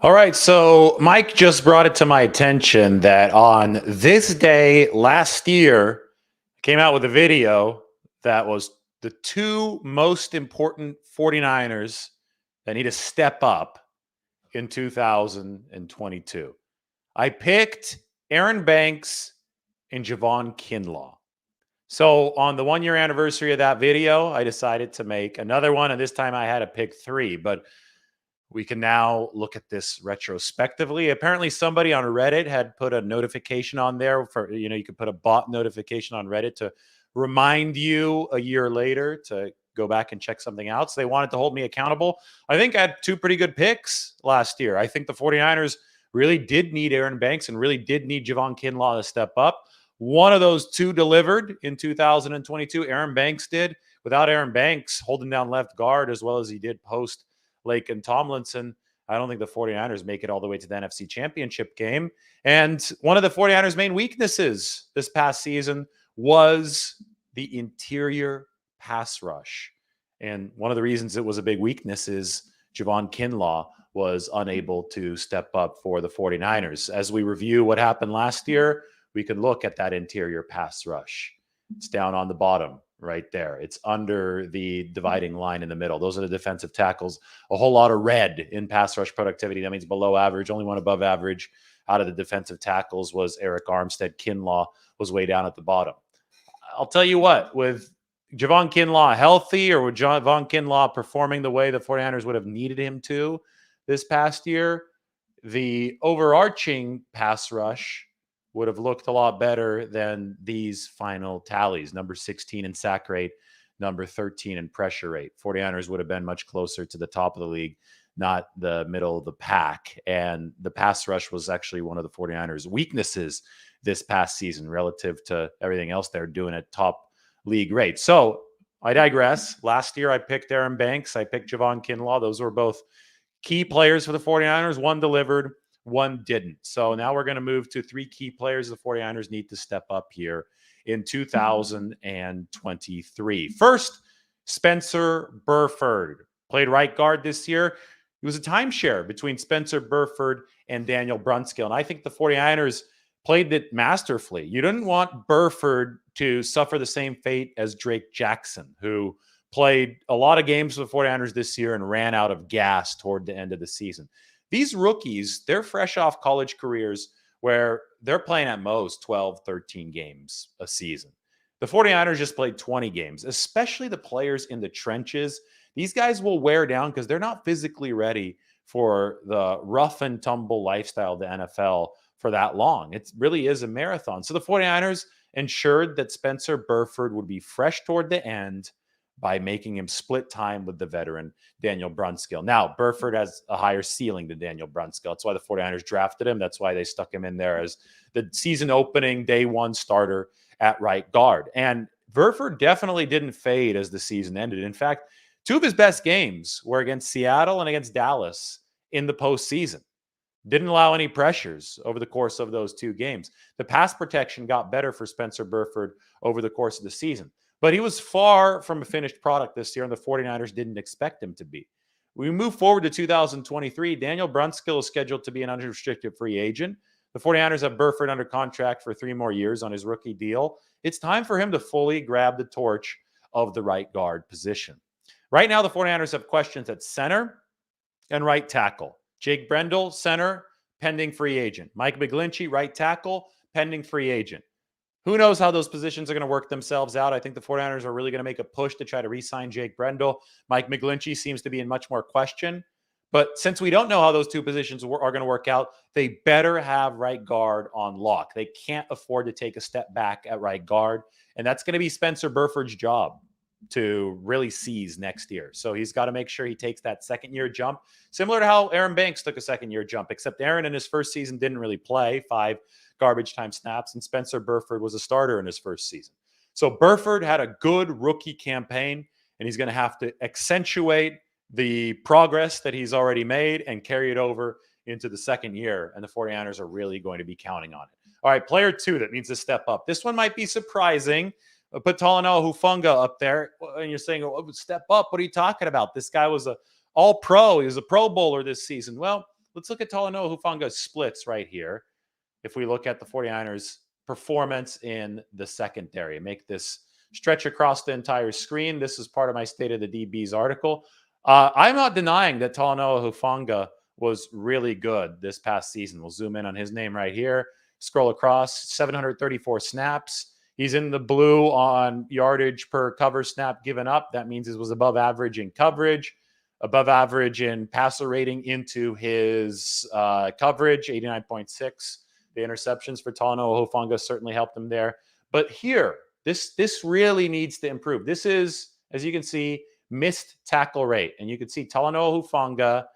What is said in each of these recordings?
All right, so Mike just brought it to my attention that on this day last year, I came out with a video that was the two most important 49ers that need to step up in 2022. I picked Aaron Banks and Javon Kinlaw. So on the 1 year anniversary of that video, I decided to make another one, and this time I had to pick three. But we can now look at this retrospectively. Apparently, somebody on Reddit had put a notification on there for, you could put a bot notification on Reddit to remind you a year later to go back and check something out. So they wanted to hold me accountable. I think I had two pretty good picks last year. I think the 49ers really did need Aaron Banks and really did need Javon Kinlaw to step up. One of those two delivered in 2022. Aaron Banks did. Without Aaron Banks holding down left guard as well as he did post Lake and Tomlinson, I don't think the 49ers make it all the way to the NFC Championship game. And one of the 49ers' main weaknesses this past season was the interior pass rush. And one of the reasons it was a big weakness is Javon Kinlaw was unable to step up for the 49ers. As we review what happened last year, we can look at that interior pass rush. It's down on the bottom right there. It's under the dividing line in the middle. Those are the defensive tackles. A whole lot of red in pass rush productivity. That means below average. Only one above average out of the defensive tackles was Eric Armstead. Kinlaw was way down at the bottom. I'll tell you what, with Javon Kinlaw healthy or with Javon Kinlaw performing the way the 49ers would have needed him to this past year, the overarching pass rush would have looked a lot better than these final tallies. Number 16 in sack rate, number 13 in pressure rate. 49ers would have been much closer to the top of the league, not the middle of the pack. And the pass rush was actually one of the 49ers' weaknesses this past season relative to everything else they're doing at top league rate. So I digress. Last year, I picked Aaron Banks. I picked Javon Kinlaw. Those were both key players for the 49ers. One delivered, one didn't. So now we're going to move to three key players the 49ers need to step up here in 2023. First, Spencer Burford played right guard this year. It was a timeshare between Spencer Burford and Daniel Brunskill. And I think the 49ers played it masterfully. You didn't want Burford to suffer the same fate as Drake Jackson, who played a lot of games for the 49ers this year and ran out of gas toward the end of the season. These rookies, they're fresh off college careers where they're playing at most 12, 13 games a season. The 49ers just played 20 games, especially the players in the trenches. These guys will wear down because they're not physically ready for the rough and tumble lifestyle of the NFL for that long. It really is a marathon. So the 49ers ensured that Spencer Burford would be fresh toward the end by making him split time with the veteran Daniel Brunskill. Now, Burford has a higher ceiling than Daniel Brunskill. That's why the 49ers drafted him. That's why they stuck him in there as the season opening day one starter at right guard. And Burford definitely didn't fade as the season ended. In fact, two of his best games were against Seattle and against Dallas in the postseason. Didn't allow any pressures over the course of those two games. The pass protection got better for Spencer Burford over the course of the season. But he was far from a finished product this year, and the 49ers didn't expect him to be. We move forward to 2023. Daniel Brunskill is scheduled to be an unrestricted free agent. The 49ers have Burford under contract for 3 more years on his rookie deal. It's time for him to fully grab the torch of the right guard position. Right now, the 49ers have questions at center and right tackle. Jake Brendel, center, pending free agent. Mike McGlinchey, right tackle, pending free agent. Who knows how those positions are going to work themselves out? I think the 49ers are really going to make a push to try to re-sign Jake Brendel. Mike McGlinchey seems to be in much more question. But since we don't know how those two positions are going to work out, they better have right guard on lock. They can't afford to take a step back at right guard. And that's going to be Spencer Burford's job to really seize next year. So he's got to make sure he takes that second-year jump, similar to how Aaron Banks took a second-year jump, except Aaron in his first season didn't really play 5 garbage time snaps, and Spencer Burford was a starter in his first season. So Burford had a good rookie campaign, and he's going to have to accentuate the progress that he's already made and carry it over into the second year, and the 49ers are really going to be counting on it. All right, player 2 that needs to step up. This one might be surprising. Put Talanoa Hufanga up there, and you're saying, oh, step up. What are you talking about? This guy was a all-pro. He was a Pro Bowler this season. Well, let's look at Talanoa Hufanga's splits right here. If we look at the 49ers performance in the secondary, make this stretch across the entire screen. This is part of my State of the DBs article. I'm not denying that Talanoa Hufanga was really good this past season. We'll zoom in on his name right here. Scroll across, 734 snaps. He's in the blue on yardage per cover snap given up. That means it was above average in coverage, above average in passer rating into his coverage, 89.6. The interceptions for Talanoa Hufanga certainly helped him there. But here, this really needs to improve. This is, as you can see, missed tackle rate. And you can see Talanoa Hufanga,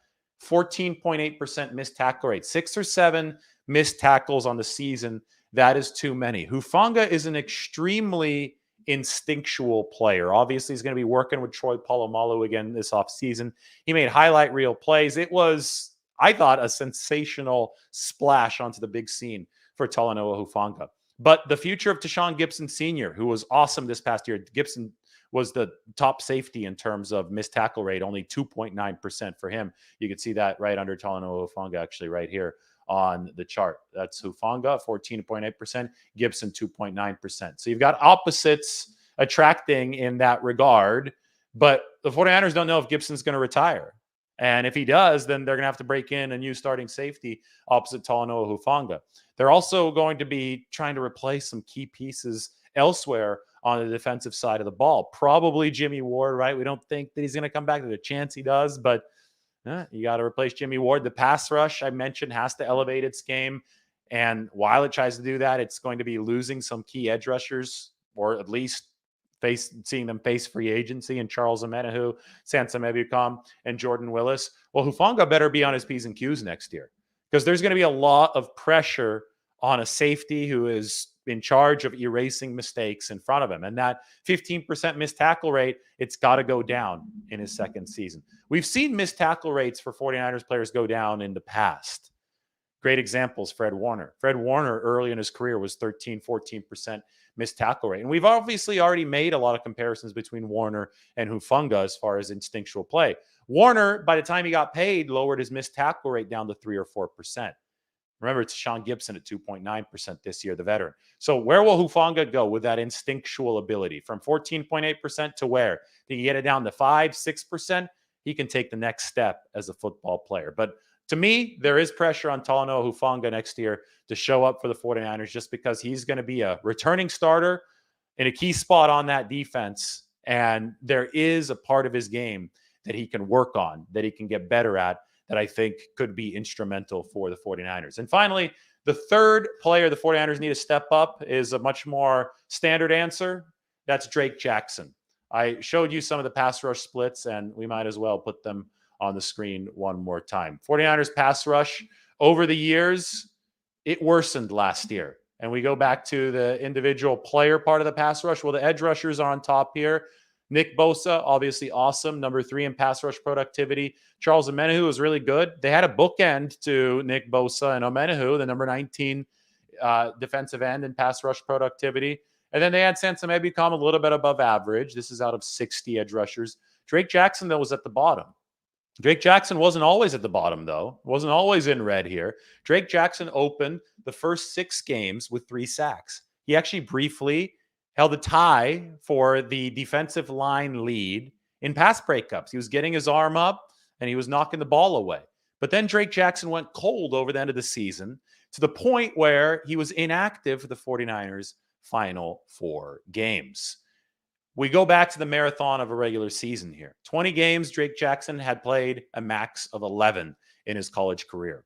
14.8% missed tackle rate. 6 or 7 missed tackles on the season. That is too many. Hufanga is an extremely instinctual player. Obviously, he's going to be working with Troy Polamalu again this offseason. He made highlight reel plays. It was, I thought, a sensational splash onto the big scene for Talanoa Hufanga. But the future of Tashawn Gibson Sr., who was awesome this past year, Gibson was the top safety in terms of missed tackle rate, only 2.9% for him. You can see that right under Talanoa Hufanga, actually right here on the chart. That's Hufanga, 14.8%, Gibson, 2.9%. So you've got opposites attracting in that regard, but the 49ers don't know if Gibson's going to retire. And if he does, then they're going to have to break in a new starting safety opposite Talanoa Hufanga. They're also going to be trying to replace some key pieces elsewhere on the defensive side of the ball. Probably Jimmy Ward, right? We don't think that he's going to come back. There's a chance he does, but you got to replace Jimmy Ward. The pass rush, I mentioned, has to elevate its game. And while it tries to do that, it's going to be losing some key edge rushers, or at least seeing them face free agency, and Charles Omenihu, Sansa Mebucom, and Jordan Willis. Well, Hufanga better be on his P's and Q's next year, because there's going to be a lot of pressure on a safety who is in charge of erasing mistakes in front of him. And that 15% missed tackle rate, it's got to go down in his second season. We've seen missed tackle rates for 49ers players go down in the past. Great examples, Fred Warner. Fred Warner early in his career was 13, 14% missed tackle rate. And we've obviously already made a lot of comparisons between Warner and Hufanga as far as instinctual play. Warner, by the time he got paid, lowered his missed tackle rate down to 3 or 4%. Remember, it's Sean Gibson at 2.9% this year, the veteran. So where will Hufanga go with that instinctual ability? From 14.8% to where? He can get it down to 5, 6%. He can take the next step as a football player. But to me, there is pressure on Talanoa Hufanga next year to show up for the 49ers, just because he's going to be a returning starter in a key spot on that defense. And there is a part of his game that he can work on, that he can get better at, that I think could be instrumental for the 49ers. And finally, the third player the 49ers need to step up is a much more standard answer. That's Drake Jackson. I showed you some of the pass rush splits, and we might as well put them on the screen one more time. 49ers pass rush over the years, it worsened last year. And we go back to the individual player part of the pass rush. Well, the edge rushers are on top here. Nick Bosa, obviously awesome. Number 3 in pass rush productivity. Charles Omenihu was really good. They had a bookend to Nick Bosa and Omenihu, the number 19 defensive end in pass rush productivity. And then they had Sansa Mebucom a little bit above average. This is out of 60 edge rushers. Drake Jackson, though, was at the bottom. Drake Jackson wasn't always at the bottom, though. Wasn't always in red here. Drake Jackson opened the first 6 games with 3 sacks. He actually briefly held a tie for the defensive line lead in pass breakups. He was getting his arm up and he was knocking the ball away. But then Drake Jackson went cold over the end of the season, to the point where he was inactive for the 49ers' final 4 games. We go back to the marathon of a regular season here. 20 games, Drake Jackson had played a max of 11 in his college career.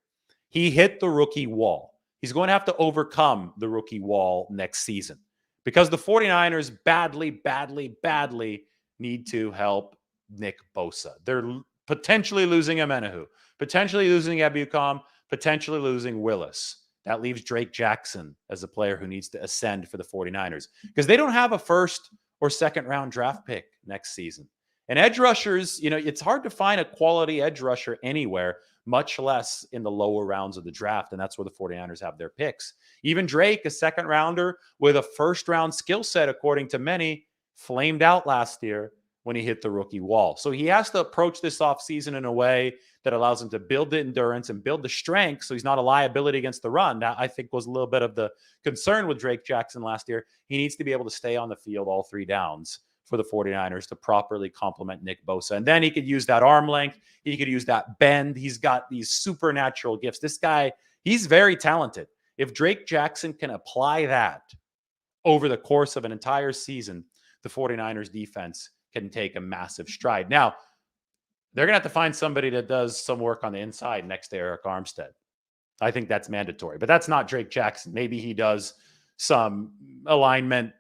He hit the rookie wall. He's going to have to overcome the rookie wall next season, because the 49ers badly need to help Nick Bosa. They're potentially losing Omenihu, potentially losing Mebucom, potentially losing Willis. That leaves Drake Jackson as a player who needs to ascend for the 49ers, because they don't have a first or second round draft pick next season. And edge rushers, it's hard to find a quality edge rusher anywhere, much less in the lower rounds of the draft. And that's where the 49ers have their picks. Even Drake, a second rounder with a first round skill set, according to many, flamed out last year when he hit the rookie wall. So he has to approach this offseason in a way that allows him to build the endurance and build the strength so he's not a liability against the run. That, I think, was a little bit of the concern with Drake Jackson last year. He needs to be able to stay on the field all 3 downs for the 49ers to properly complement Nick Bosa. And then he could use that arm length. He could use that bend. He's got these supernatural gifts. This guy, he's very talented. If Drake Jackson can apply that over the course of an entire season, the 49ers defense can take a massive stride. Now, they're going to have to find somebody that does some work on the inside next to Eric Armstead. I think that's mandatory, but that's not Drake Jackson. Maybe he does some alignment,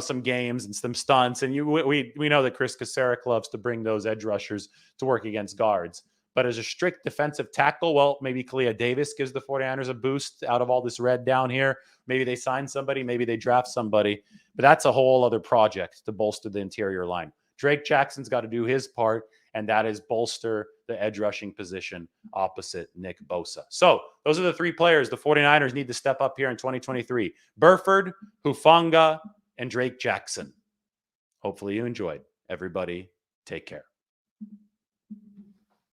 some games and some stunts. And we know that Chris Kasarik loves to bring those edge rushers to work against guards. But as a strict defensive tackle, well, maybe Kalia Davis gives the 49ers a boost out of all this red down here. Maybe they sign somebody, maybe they draft somebody. But that's a whole other project to bolster the interior line. Drake Jackson's got to do his part, and that is bolster the edge rushing position opposite Nick Bosa. So those are the 3 players the 49ers need to step up here in 2023. Burford, Hufanga, and Drake Jackson. Hopefully you enjoyed. Everybody, take care.